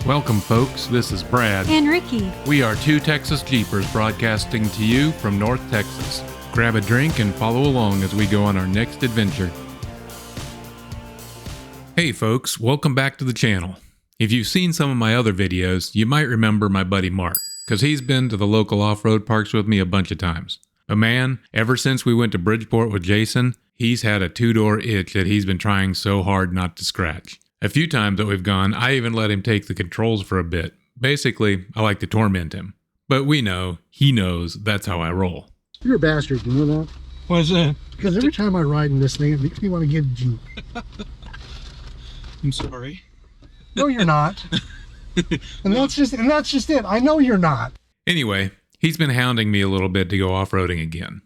Welcome, folks. This is Brad. And Ricky. We are two Texas Jeepers broadcasting to you from North Texas. Grab a drink and follow along as we go on our next adventure. Hey, folks. Welcome back to the channel. If you've seen some of my other videos, you might remember my buddy Mark, because he's been to the local off-road parks with me a bunch of times. But man, ever since we went to Bridgeport with Jason, he's had a two-door itch that he's been trying so hard not to scratch. A few times that we've gone, I even let him take the controls for a bit. Basically, I like to torment him. But we know, he knows, that's how I roll. You're a bastard, you know that? Why is that? Because every time I ride in this thing, it makes me want to get a Jeep. I'm sorry. No, you're not. and that's just it. I know you're not. Anyway, he's been hounding me a little bit to go off-roading again.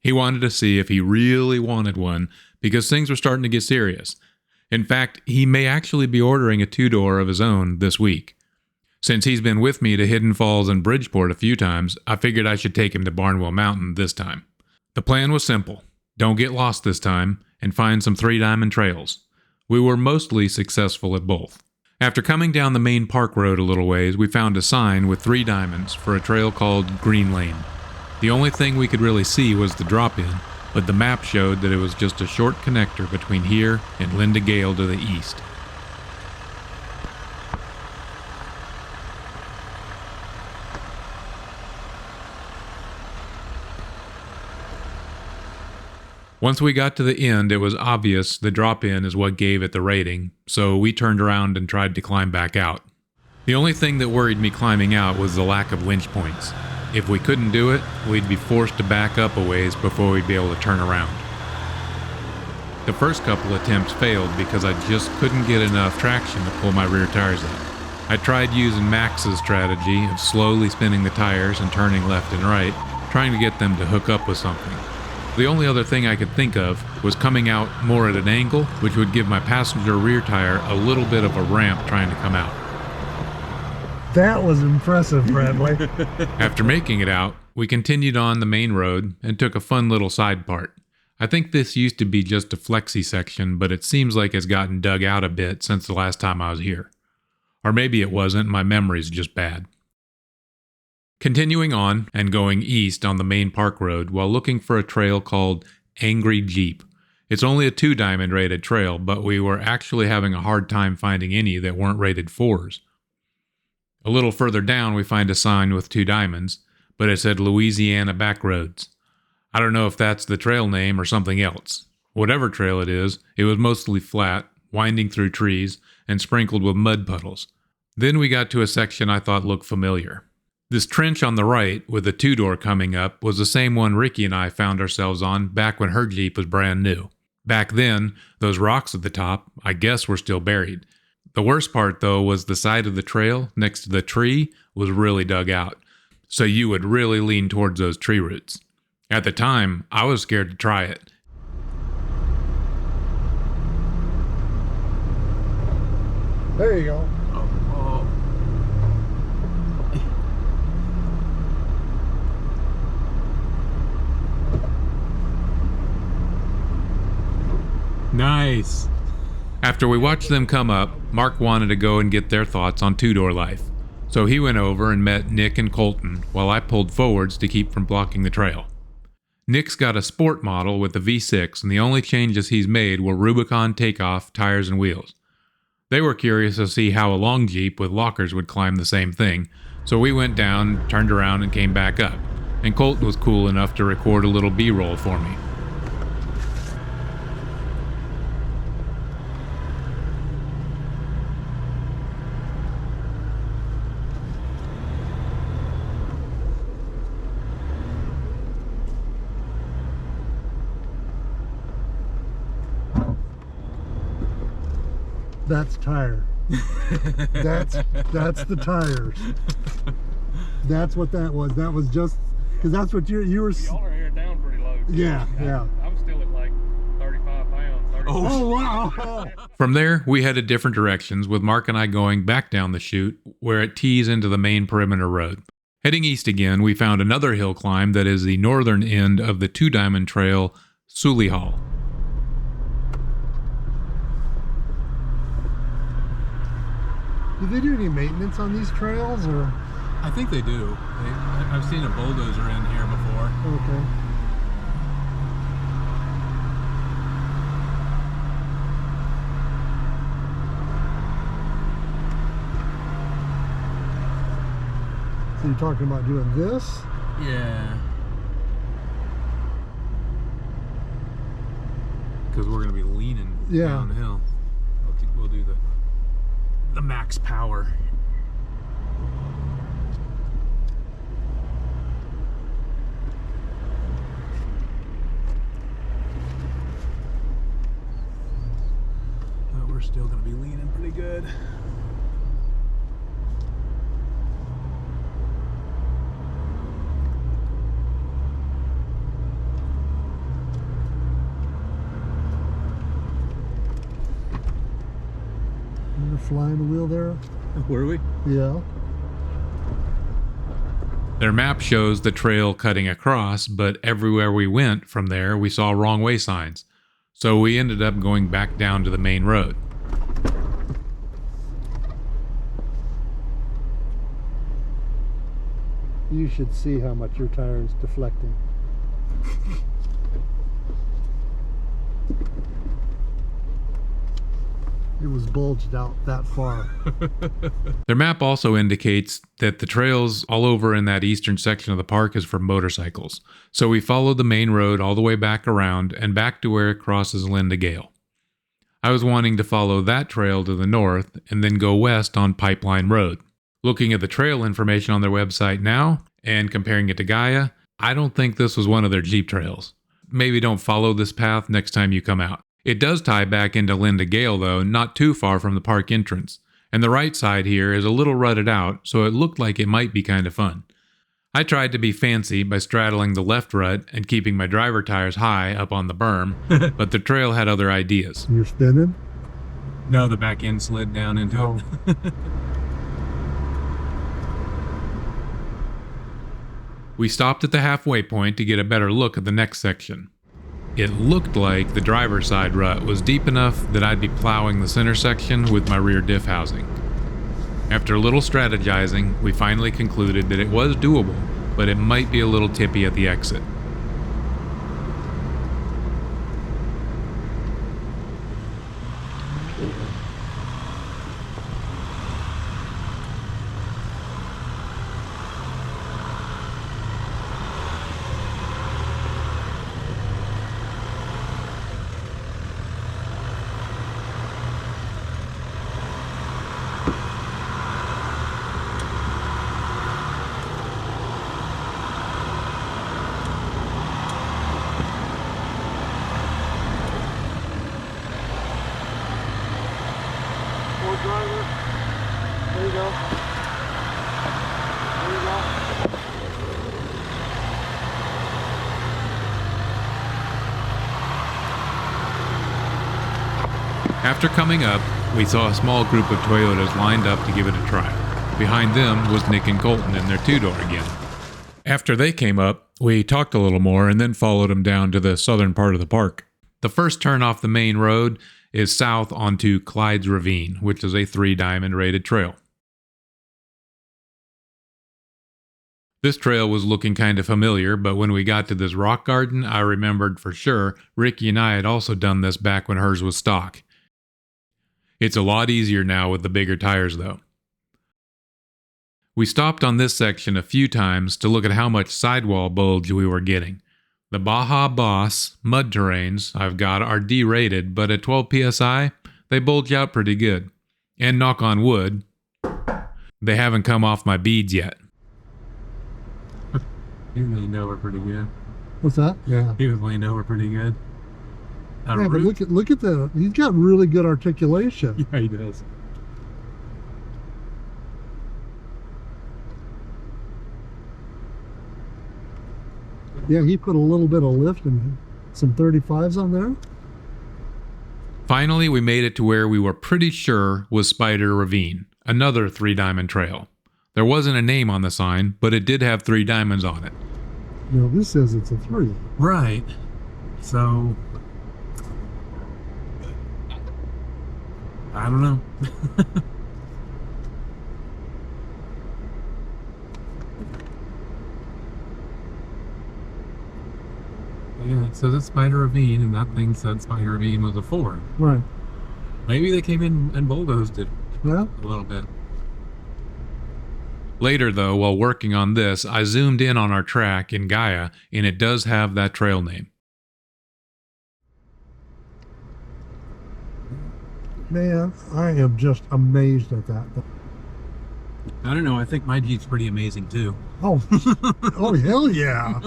He wanted to see if he really wanted one because things were starting to get serious. In fact, he may actually be ordering a two-door of his own this week. Since he's been with me to Hidden Falls and Bridgeport a few times, I figured I should take him to Barnwell Mountain this time. The plan was simple. Don't get lost this time and find some three-diamond trails. We were mostly successful at both. After coming down the main park road a little ways, we found a sign with 3 diamonds for a trail called Greenlane. The only thing we could really see was the drop-in, but the map showed that it was just a short connector between here and Linda Gail to the east. Once we got to the end, it was obvious the drop-in is what gave it the rating, so we turned around and tried to climb back out. The only thing that worried me climbing out was the lack of winch points. If we couldn't do it, we'd be forced to back up a ways before we'd be able to turn around. The first couple attempts failed because I just couldn't get enough traction to pull my rear tires up. I tried using Max's strategy of slowly spinning the tires and turning left and right, trying to get them to hook up with something. The only other thing I could think of was coming out more at an angle, which would give my passenger rear tire a little bit of a ramp trying to come out. That was impressive, Bradley. After making it out, we continued on the main road and took a fun little side part. I think this used to be just a flexi section, but it seems like it's gotten dug out a bit since the last time I was here. Or maybe it wasn't, my memory's just bad. Continuing on and going east on the main park road while looking for a trail called Angry Jeep. It's only a 2-diamond rated trail, but we were actually having a hard time finding any that weren't rated 4s. A little further down, we find a sign with 2 diamonds, but it said Louisiana Backroads. I don't know if that's the trail name or something else. Whatever trail it was mostly flat, winding through trees, and sprinkled with mud puddles. Then we got to a section I thought looked familiar. This trench on the right, with the 2-door coming up, was the same one Ricky and I found ourselves on back when her Jeep was brand new. Back then, those rocks at the top, I guess, were still buried. The worst part, though, was the side of the trail next to the tree was really dug out, so you would really lean towards those tree roots. At the time, I was scared to try it. There you go. Nice. After we watched them come up, Mark wanted to go and get their thoughts on 2-door life. So he went over and met Nick and Colton while I pulled forwards to keep from blocking the trail. Nick's got a sport model with a V6 and the only changes he's made were Rubicon takeoff, tires, and wheels. They were curious to see how a long Jeep with lockers would climb the same thing, so we went down, turned around, and came back up. And Colton was cool enough to record a little B-roll for me. That's tire. That's the tires. That's what that was. That was just because that's what you were. Y'all are here down pretty low. Yeah. I'm still at like 35 pounds. 30 Oh wow! From there, we headed different directions, with Mark and I going back down the chute where it tees into the main perimeter road. Heading east again, we found another hill climb that is the northern end of the 2-diamond trail, Sullihall. Do they do any maintenance on these trails, or? I think they do. I've seen a bulldozer in here before. Okay. So you're talking about doing this? Yeah. Because we're going to be leaning downhill. We'll do the max power. But we're still going to be leaning pretty good. You're flying the wheel there? Were we? Yeah. Their map shows the trail cutting across, but everywhere we went from there, we saw wrong way signs. So we ended up going back down to the main road. You should see how much your tire is deflecting. It was bulged out that far. Their map also indicates that the trails all over in that eastern section of the park is for motorcycles. So we followed the main road all the way back around and back to where it crosses Lynn to Gail. I was wanting to follow that trail to the north and then go west on Pipeline Road. Looking at the trail information on their website now and comparing it to Gaia, I don't think this was one of their Jeep trails. Maybe don't follow this path next time you come out. It does tie back into Lynn to Gail though, not too far from the park entrance. And the right side here is a little rutted out, so it looked like it might be kind of fun. I tried to be fancy by straddling the left rut and keeping my driver tires high up on the berm, but the trail had other ideas. You're spinning? No, the back end slid down into it. We stopped at the halfway point to get a better look at the next section. It looked like the driver's side rut was deep enough that I'd be plowing the center section with my rear diff housing. After a little strategizing, we finally concluded that it was doable, but it might be a little tippy at the exit. Driver. There you go. There you go. After coming up, we saw a small group of Toyotas lined up to give it a try. Behind them was Nick and Colton in their two-door again. After they came up, we talked a little more and then followed them down to the southern part of the park. The first turn off the main road is south onto Clydes Ravine, which is a 3-diamond rated trail. This trail was looking kind of familiar, but when we got to this rock garden, I remembered for sure Ricky and I had also done this back when hers was stock. It's a lot easier now with the bigger tires though. We stopped on this section a few times to look at how much sidewall bulge we were getting. The Baja Boss mud terrains I've got are D-rated, but at 12 psi, they bulge out pretty good. And knock on wood, they haven't come off my beads yet. He was leaned over pretty good. What's that? Yeah. He was leaned over pretty good. Yeah, but look at the. He's got really good articulation. Yeah, he does. Yeah, he put a little bit of lift and some 35s on there. Finally, we made it to where we were pretty sure was Spider Ravine, another 3-diamond trail. There wasn't a name on the sign, but it did have 3 diamonds on it. No, this says it's a 3. Right. So, I don't know. it says it's Spider Ravine, and that thing said Spider Ravine was a 4. Right. Maybe they came in and bulldozed it Yeah. a little bit. Later, though, while working on this, I zoomed in on our track in Gaia, and it does have that trail name. Man, I am just amazed at that. I don't know, I think my Jeep's pretty amazing too. Oh, oh hell yeah.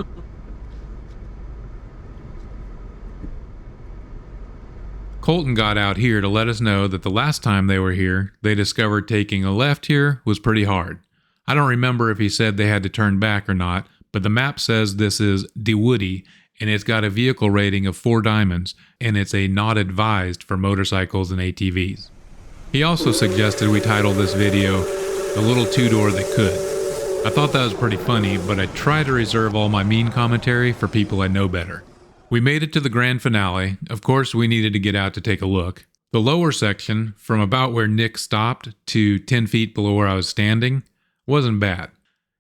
Colton got out here to let us know that the last time they were here, they discovered taking a left here was pretty hard. I don't remember if he said they had to turn back or not, but the map says this is De Woody, and it's got a vehicle rating of 4 diamonds, and it's a not advised for motorcycles and ATVs. He also suggested we title this video, The Little Two-Door That Could. I thought that was pretty funny, but I try to reserve all my mean commentary for people I know better. We made it to the grand finale. Of course, we needed to get out to take a look. The lower section, from about where Nick stopped to 10 feet below where I was standing, wasn't bad.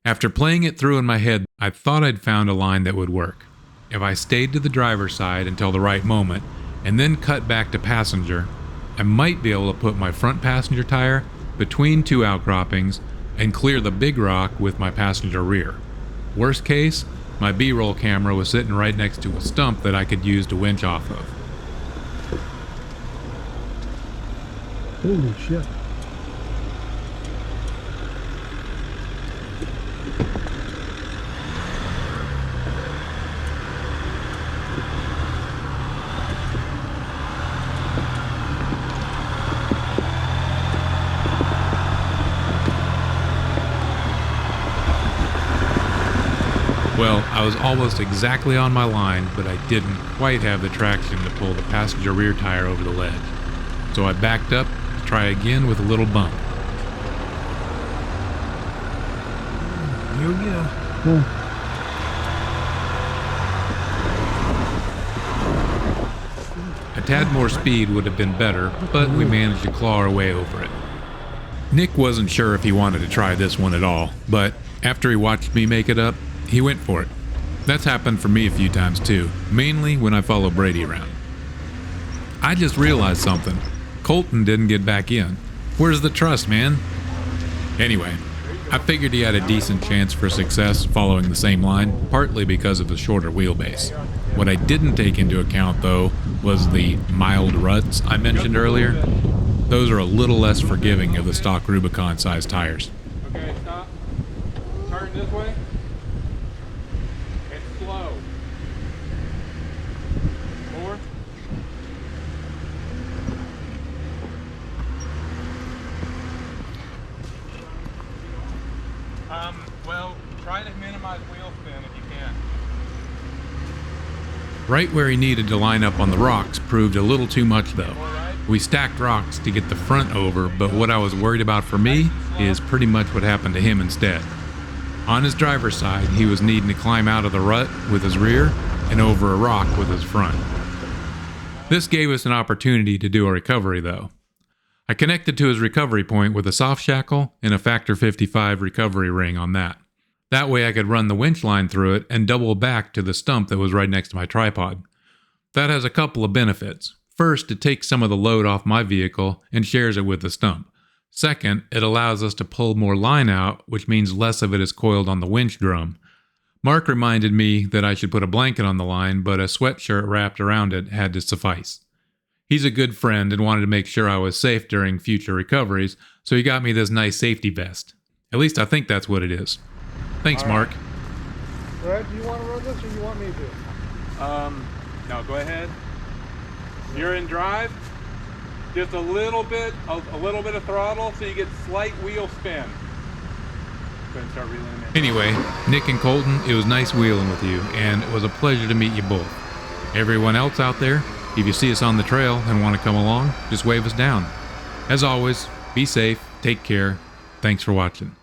After playing it through in my head, I thought I'd found a line that would work. If I stayed to the driver's side until the right moment, and then cut back to passenger, I might be able to put my front passenger tire between 2 outcroppings and clear the big rock with my passenger rear. Worst case, my B-roll camera was sitting right next to a stump that I could use to winch off of. Holy shit. Well, I was almost exactly on my line, but I didn't quite have the traction to pull the passenger rear tire over the ledge. So I backed up to try again with a little bump. Oh yeah. A tad more speed would have been better, but we managed to claw our way over it. Nick wasn't sure if he wanted to try this one at all, but after he watched me make it up, he went for it. That's happened for me a few times too, mainly when I follow Brady around. I just realized something. Colton didn't get back in. Where's the trust, man? Anyway, I figured he had a decent chance for success following the same line, partly because of the shorter wheelbase. What I didn't take into account, though, was the mild ruts I mentioned earlier. Those are a little less forgiving of the stock Rubicon-sized tires. Okay, stop. Turn this way. And slow. More. Well, try to minimize wheel spin if you can. Right where he needed to line up on the rocks proved a little too much, though. We stacked rocks to get the front over, but what I was worried about for me is pretty much what happened to him instead. On his driver's side, he was needing to climb out of the rut with his rear and over a rock with his front. This gave us an opportunity to do a recovery, though. I connected to his recovery point with a soft shackle and a factor 55 recovery ring on that. That way I could run the winch line through it and double back to the stump that was right next to my tripod. That has a couple of benefits. First, it takes some of the load off my vehicle and shares it with the stump. Second, it allows us to pull more line out, which means less of it is coiled on the winch drum. Mark reminded me that I should put a blanket on the line, but a sweatshirt wrapped around it had to suffice. He's a good friend and wanted to make sure I was safe during future recoveries, so he got me this nice safety vest. At least I think that's what it is. Thanks, All right. Mark. Brad, do you want to run this or you want me to? No, go ahead. You're in drive. Just a little bit of throttle so you get slight wheel spin. Go ahead and start reeling in. Anyway, Nick and Colton, it was nice wheeling with you, and it was a pleasure to meet you both. Everyone else out there, if you see us on the trail and want to come along, just wave us down. As always, be safe, take care. Thanks for watching.